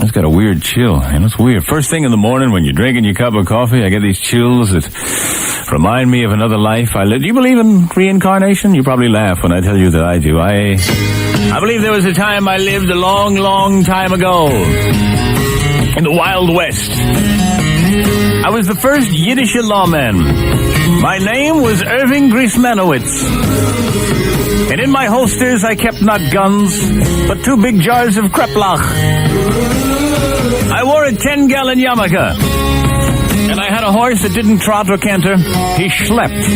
I've got a weird chill. It's weird. First thing in the morning when you're drinking your cup of coffee, I get these chills that remind me of another life I lived. Do you believe in reincarnation? You probably laugh when I tell you that I do. I believe there was a time I lived a long, long time ago in the Wild West. I was the first Yiddish lawman. My name was Irving Greasemanowitz. And in my holsters I kept not guns, but 2 big jars of kreplach. I wore a 10-gallon yarmulke. And I had a horse that didn't trot or canter. He schlepped.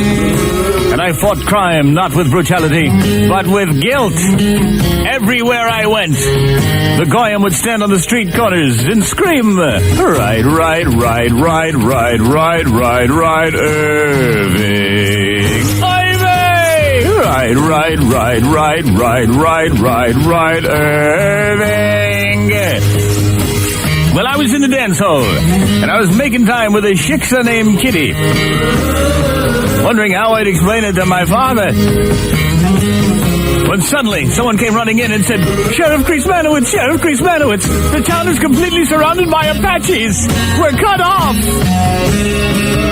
And I fought crime, not with brutality, but with guilt. Everywhere I went, the goyim would stand on the street corners and scream, "Ride, ride, ride, ride, ride, ride, ride, ride, Irving! Irving! Ride, ride, ride, ride, ride, ride, ride, ride, Irving!" Well, I was in the dance hall, and I was making time with a shiksa named Kitty, wondering how I'd explain it to my father. When suddenly, someone came running in and said, "Sheriff Greasemanowitz, Sheriff Greasemanowitz, the town is completely surrounded by Apaches. We're cut off."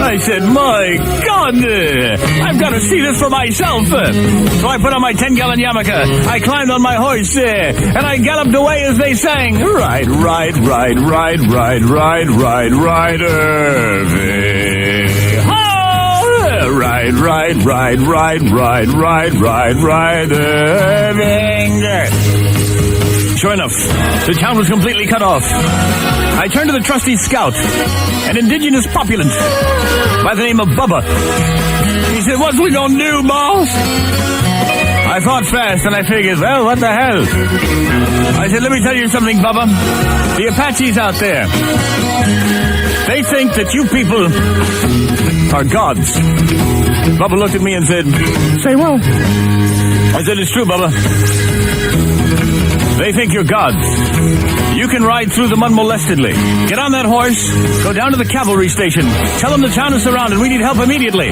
I said, "My God, I've got to see this for myself." So I put on my 10-gallon yarmulke, I climbed on my horse, and I galloped away as they sang, "Ride, ride, ride, ride, ride, ride, ride, ride, Irving. Ride, ride, ride, ride, ride, ride, ride, ride, Irving." Sure enough, the town was completely cut off. I turned to the trusty scout, an indigenous populant by the name of Bubba. He said, "What we gonna do, boss?" I thought fast, and I figured, well, what the hell? I said, "Let me tell you something, Bubba. The Apaches out there, they think that you people are gods." Bubba looked at me and said, "Say what?" I said, "It's true, Bubba. They think you're gods. You can ride through them unmolestedly. Get on that horse, go down to the cavalry station, tell them the town is surrounded, we need help immediately."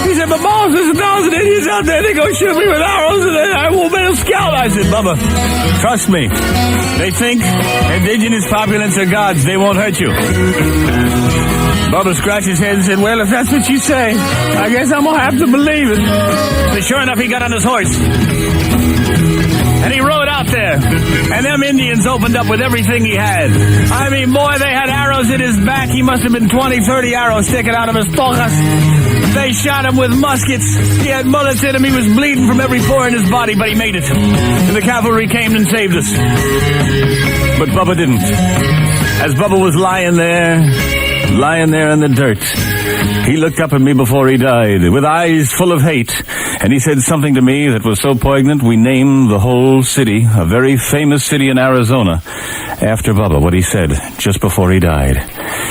He said, "But boss, there's 1,000 Indians out there, they go shoot me with arrows and then I won't be able to scout." I said, "Bubba, trust me. They think indigenous populace are gods, they won't hurt you." Bubba scratched his head and said, "Well, if that's what you say, I guess I'm going to have to believe it." But sure enough, he got on his horse. And he rode out there. And them Indians opened up with everything he had. I mean, boy, they had arrows in his back. He must have been 20, 30 arrows sticking out of his tojas. They shot him with muskets. He had bullets in him. He was bleeding from every pore in his body, but he made it. And the cavalry came and saved us. But Bubba didn't. As Bubba was lying there in the dirt, he looked up at me before he died with eyes full of hate, and he said something to me that was so poignant we named the whole city, a very famous city in Arizona, after Bubba. What he said just before he died.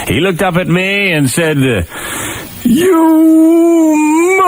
He looked up at me and said, "You